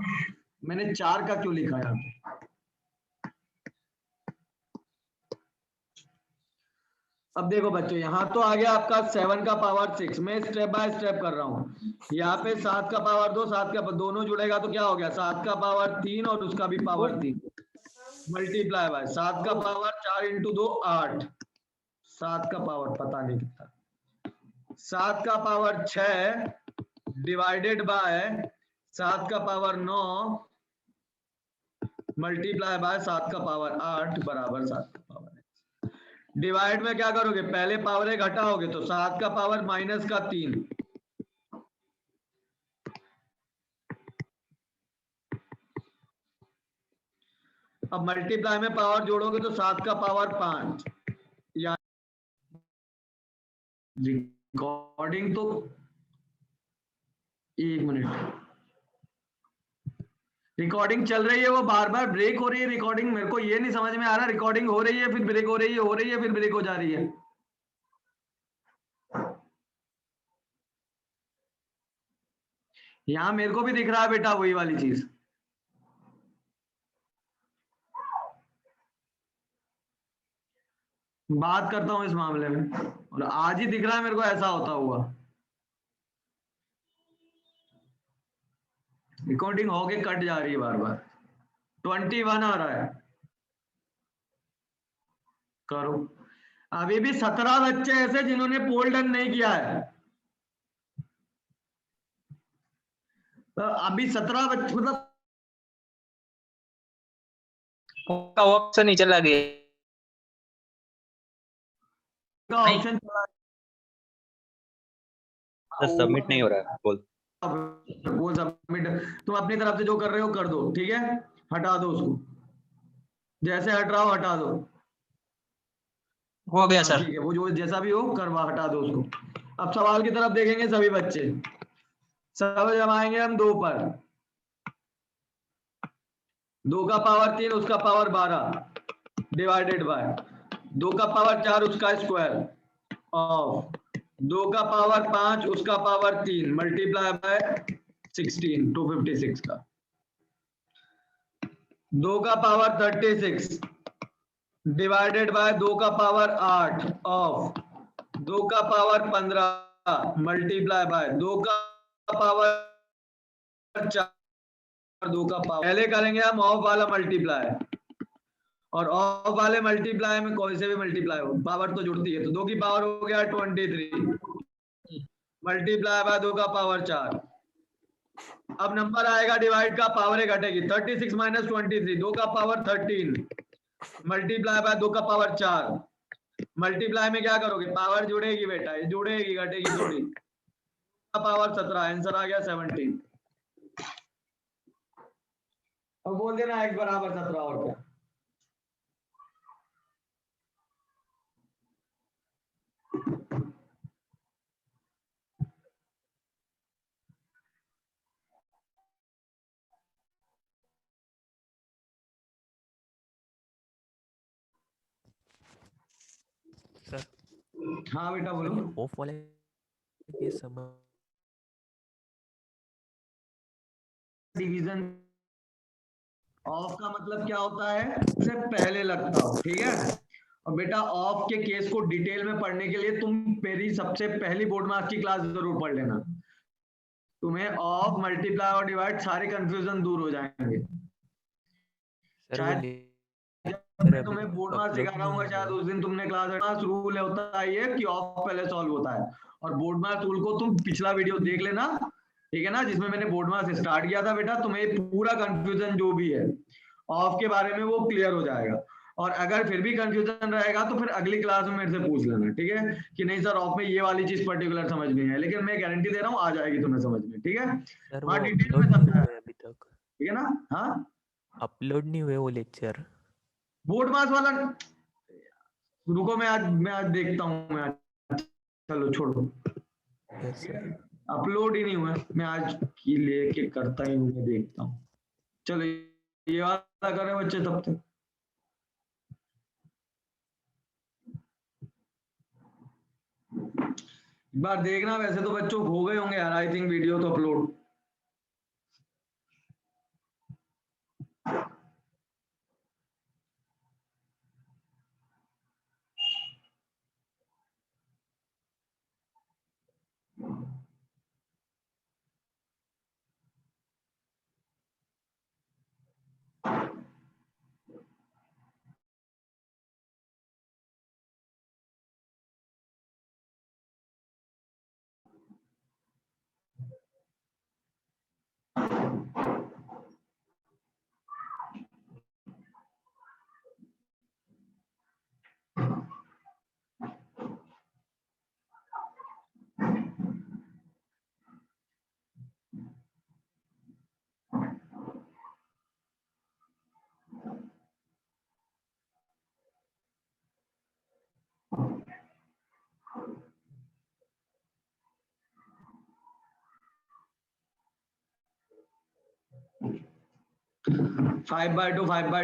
मैंने 4 का क्यों लिखा यहाँ पे? अब देखो बच्चों यहाँ तो आ गया आपका 7 का पावर 6, मैं स्टेप बाय स्टेप कर रहा हूँ। यहाँ पे 7 का पावर 2, 7 का दोनों जुड़ेगा तो क्या हो गया 7 का पावर 3 और उसका भी पावर 3 मल्टीप्लाई बाय 7 का पावर 4 इंटू 2 8, 7 का पावर पता नहीं कितना, 7 का पावर 6 डिवाइडेड बाय 7 का पावर 9 मल्टीप्लाई बाय 7 का पावर 8 बराबर 7 का पावर। डिवाइड में क्या करोगे पहले पावर एक घटाओगे तो 7 का पावर माइनस का 3, अब मल्टीप्लाई में पावर जोड़ोगे तो 7 का पावर 5। या रिकॉर्डिंग तो 1 मिनट, रिकॉर्डिंग चल रही है वो बार बार ब्रेक हो रही है रिकॉर्डिंग, मेरे को ये नहीं समझ में आ रहा रिकॉर्डिंग हो रही है फिर ब्रेक हो रही है, हो रही है फिर ब्रेक हो जा रही है। यहां मेरे को भी दिख रहा है बेटा वही वाली चीज। बात करता हूं इस मामले में और आज ही दिख रहा है मेरे को ऐसा होता हुआ। रिकॉर्डिंग होके कट जा रही है बार बार। 21 आ रहा है, करो। अभी भी 17 बच्चे ऐसे जिन्होंने पोल डन नहीं किया है, तो अभी 17 बच्चे मतलब ऑप्शन नहीं चला गया, ऑप्शन सबमिट नहीं हो रहा है बोल। वो सबमिट तुम अपनी तरफ से जो कर रहे हो कर दो, ठीक है। हटा दो उसको, जैसे हट रहा हो हटा दो। हो गया सर। ठीक है, वो जो जैसा भी हो करवा हटा दो उसको। अब सवाल की तरफ देखेंगे सभी बच्चे, सब जमाएंगे हम 2 पर, 2 का पावर 3 उसका पावर 12 डिवाइडेड बाय 2 का पावर 4 उसका स्क्वायर ऑफ 2 का पावर 5 उसका पावर 3 मल्टीप्लाई बाय 16 256 का 2 का पावर 36 डिवाइडेड बाय 2 का पावर 8 ऑफ 2 का पावर 15 मल्टीप्लाई बाय 2 का पावर 4 2 का पावर। पहले करेंगे हम ऑफ वाला मल्टीप्लाई, और ऑफ वाले मल्टीप्लाई में कौन से भी मल्टीप्लाई हो पावर तो जुड़ती है, तो 2 की पावर हो गया 23 मल्टीप्लाई बाय 2 का पावर 4। अब नंबर आएगा डिवाइड का, पावर एक घटेगी 36 माइनस 23 2 का पावर 13 मल्टीप्लाई बाय 2 का पावर 4। मल्टीप्लाई में क्या करोगे पावर जुड़ेगी बेटा, ये जुड़ेगी घटेगी थोड़ी, पावर 17 आंसर आ गया 17। अब बोल देना x बराबर 17 और क्या। सर हाँ बेटा बोलो। ऑफ वाले के समय डिवीजन ऑफ का मतलब क्या होता है, से पहले लगता हो, ठीक है। और बेटा ऑफ के केस को डिटेल में पढ़ने के लिए तुम मेरी सबसे पहली बोर्ड मार्क्स की क्लास जरूर पढ़ लेना, तुम्हें ऑफ मल्टीप्लाई और डिवाइड सारे कंफ्यूजन दूर हो जाएंगे। शायद मैं तुम्हें बोर्ड मार्क्स सिखा रहा हूँ, शायद उस दिन तुमने क्लास रूल होता है ये कि ऑफ पहले सॉल्व होता है, और बोर्ड मार्क्स रूल को तुम पिछला वीडियो देख लेना, ठीक है ना, जिसमें मैंने बोर्ड मार्क्स स्टार्ट किया था बेटा। तुम्हें पूरा कंफ्यूजन जो भी है ऑफ के बारे में वो क्लियर हो जाएगा। और अगर फिर भी कंफ्यूजन रहेगा तो फिर अगली क्लास में मेरे से पूछ लेना, ठीक है, कि नहीं सर ऑफ में ये वाली चीज पर्टिकुलर समझ में है, लेकिन मैं गारंटी दे रहा हूँ आ जाएगी तुम्हें समझ में, ठीक है। सर वो वहाँ डिटेल अपलोड में नहीं समझाया, हुए अभी तक, ठीक है ना। हाँ अपलोड नहीं हुए वो लेक्चर। बोर्ड मास वाला, रुको मैं आज देखता हूँ मैं आज, चलो छोड़ो, यस सर। अपलोड ही नहीं हुआ, मैं आज की लेके करता ही हूँ, मैं देखता हूँ। चलो ये वाला करें बच्चे तब तक। एक बार देखना, वैसे तो बच्चों हो गए होंगे यार आई थिंक वीडियो तो upload. Five by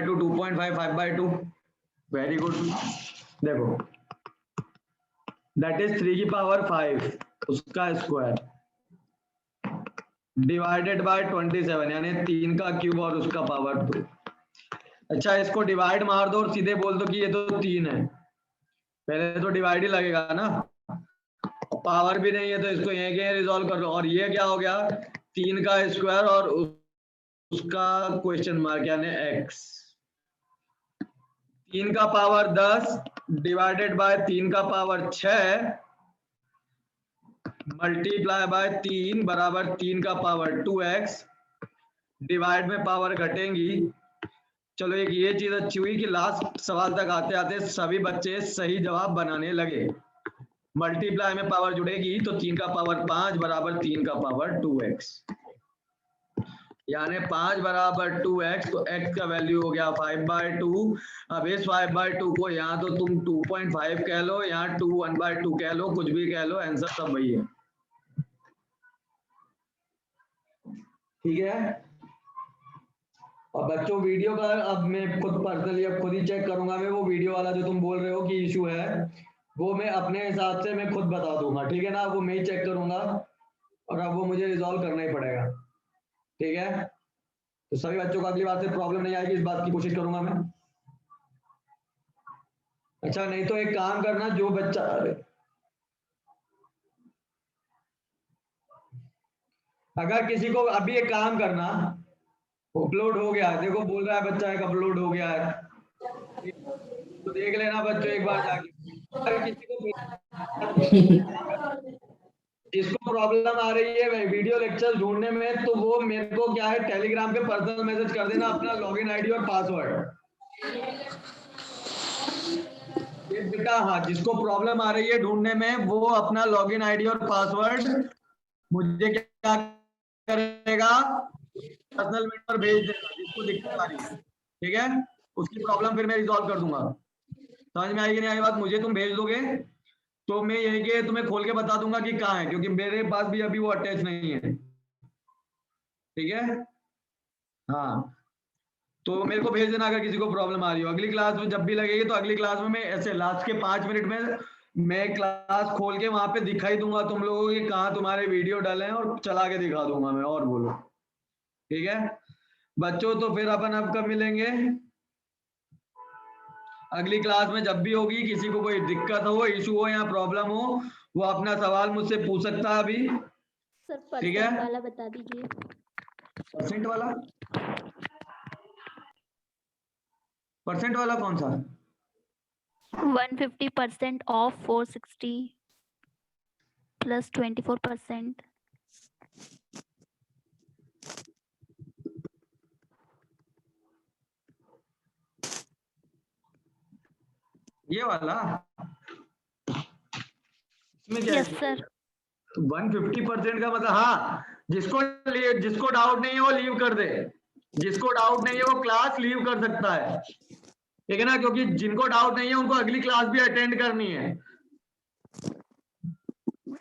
two 2.5 5/2, very good. देखो दैट इज 3 की पावर 5 उसका स्क्वायर डिवाइडेड बाय 27, यानी 3 का क्यूब और उसका पावर 2। अच्छा इसको डिवाइड मार दो और सीधे बोल दो कि ये तो 3 है, पहले तो डिवाइड ही लगेगा ना, पावर भी नहीं है तो इसको यहीं के रिजॉल्व कर लो। और ये क्या हो गया, 3 का स्क्वायर और उसका क्वेश्चन मार्क यानी x, 3 का पावर 10 डिवाइडेड बाय 3 का पावर 6 मल्टीप्लाई बाय 3 बराबर 3 का पावर 2x, डिवाइड में पावर घटेंगी। चलो एक ये चीज अच्छी हुई कि लास्ट सवाल तक आते आते सभी बच्चे सही जवाब बनाने लगे। मल्टीप्लाई में पावर जुड़ेगी तो 3 का पावर 5 बराबर 3 का पावर 2x, यानी 5 बराबर 2x, तो x का वैल्यू हो गया 5/2। अब इस 5/2 को यहाँ तो तुम 2.5 कह लो, यहाँ 2 1/2 कह लो, कुछ भी कह लो, आंसर सब वही है, ठीक है। और बच्चों वीडियो का अब मैं खुद पर्सनली अब खुद ही चेक करूंगा, मैं वो वीडियो वाला जो तुम बोल रहे हो कि इशू है वो मैं अपने हिसाब से मैं खुद बता दूंगा, ठीक है ना, वो मैं ही चेक करूंगा और अब वो मुझे रिजॉल्व करना ही पड़ेगा, ठीक है। तो सभी बच्चों को अगली बार से प्रॉब्लम नहीं आएगी, इस बात की कोशिश करूंगा मैं। अच्छा नहीं तो एक काम करना, जो बच्चा अगर किसी को अभी एक काम करना, अपलोड हो गया, देखो बोल रहा है बच्चा एक अपलोड हो गया है, तो देख लेना बच्चों एक बार जाके। अगर किसी को जिसको प्रॉब्लम आ रही है वीडियो लेक्चर ढूंढने में, तो वो मेरे को क्या है टेलीग्राम पे पर्सनल मैसेज कर देना अपना लॉगिन आईडी और पासवर्ड। ये बेटा हाँ, जिसको प्रॉब्लम आ रही है ढूंढने में वो अपना लॉगिन आईडी और पासवर्ड मुझे क्या करेगा, पर्सनल में पर भेज देगा जिसको दिक्कत आ रही है, ठीक है। उसकी प्रॉब्लम फिर मैं रिजॉल्व कर दूंगा, समझ में आएगी नहीं आई बात, मुझे तुम भेज दोगे तो मैं यही के तुम्हें खोल के बता दूंगा कि कहाँ है, क्योंकि मेरे पास भी अभी वो अटैच नहीं है, ठीक है। हाँ तो मेरे को भेज देना अगर किसी को प्रॉब्लम आ रही हो। अगली क्लास में जब भी लगेगी तो अगली क्लास में मैं ऐसे लास्ट के 5 मिनट में मैं क्लास खोल के वहां पे दिखाई दूंगा तुम लोगों को कि कहाँ तुम्हारे वीडियो डाले हैं और चला के दिखा दूंगा मैं, और बोलो, ठीक है बच्चों। तो फिर अपन अब कब मिलेंगे, अगली क्लास में जब भी होगी। किसी को कोई दिक्कत हो, इशू हो या प्रॉब्लम हो, वो अपना सवाल मुझसे पूछ सकता है अभी, सर ठीक है। परसेंट वाला बता दीजिए। परसेंट वाला, परसेंट वाला कौन सा? 150% ऑफ 460 प्लस 24%। ये वाला इसमें क्या यस है? सर 150% का मतलब, हाँ, जिसको डाउट नहीं है वो लीव कर दे, जिसको डाउट नहीं है वो क्लास लीव कर सकता है, ठीक है ना, क्योंकि जिनको डाउट नहीं है उनको अगली क्लास भी अटेंड करनी है।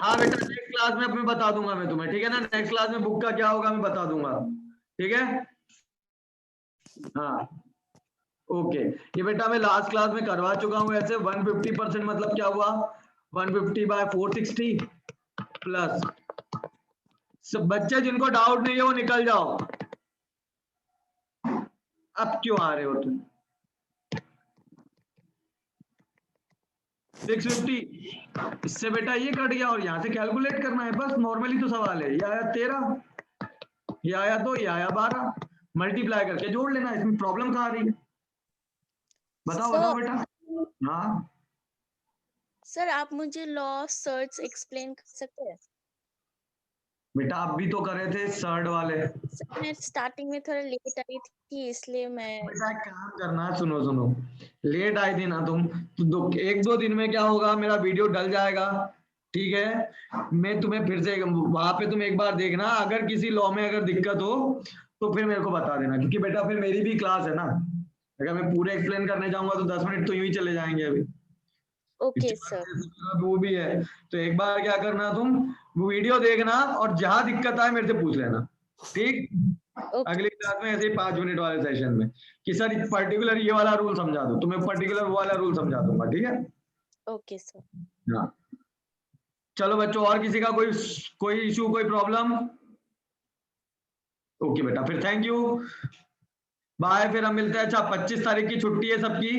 हाँ बेटा, नेक्स्ट क्लास में मैं बता दूंगा मैं तुम्हें, ठीक है ना, नेक्स्ट क्लास में बुक का क्या होगा मैं बता दूंगा, ठीक है। हाँ ओके, ये बेटा मैं लास्ट क्लास में करवा चुका हूँ ऐसे। 150% मतलब क्या हुआ, 150/460 प्लस, सब बच्चे जिनको डाउट नहीं है वो निकल जाओ। अब क्यों आ रहे हो तुम? 650, इससे बेटा ये कट गया और यहाँ से कैलकुलेट करना है बस, नॉर्मली तो सवाल है। ये आया 13, ये आया 2, ये आया 12, मल्टीप्लाई करके जोड़ लेना, इसमें प्रॉब्लम कहाँ आ रही है? बताओ बताओ बेटा। हाँ सर आप मुझे लॉ ऑफ सर्च एक्सप्लेन कर सकते हैं? बेटा आप भी तो करे थे सर्ड वाले। सर मैं स्टार्टिंग में थोड़ा लेट आई थी इसलिए मैं बेटा एक काम करना, सुनो, लेट आई थी ना तुम तो 1-2 दिन में क्या होगा, मेरा वीडियो डल जाएगा, ठीक है। मैं तुम्हें फिर से वहां पे तुम एक बार देखना, अगर किसी लॉ में अगर दिक्कत हो तो फिर मेरे को बता देना, क्योंकि बेटा फिर मेरी भी क्लास है ना, अगर मैं पूरे एक्सप्लेन करने जाऊंगा तो 10 मिनट तो यूं ही चले जाएंगे अभी। Okay sir. वो भी है, तो एक बार क्या करना, तुम वो वीडियो देखना और जहां दिक्कत आए मेरे से पूछ लेना, ठीक। अगली क्लास में ऐसे ही 5 मिनट वाले सेशन में कि सर पर्टिकुलर ये वाला रूल समझा दो, तुम्हें पर्टिकुलर वो वाला रूल समझा दूंगा, ठीक है। Okay sir. हाँ चलो बच्चों, और किसी का कोई इशू, कोई प्रॉब्लम? ओके बेटा, फिर थैंक यू, बाय, फिर हम मिलते हैं। अच्छा 25 तारीख की छुट्टी है सबकी,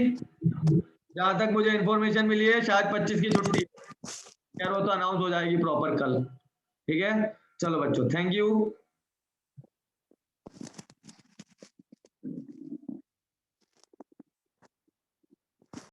जहां तक मुझे इंफॉर्मेशन मिली है शायद 25 की छुट्टी, खैर वो तो अनाउंस हो जाएगी प्रॉपर कल, ठीक है। चलो बच्चों, थैंक यू।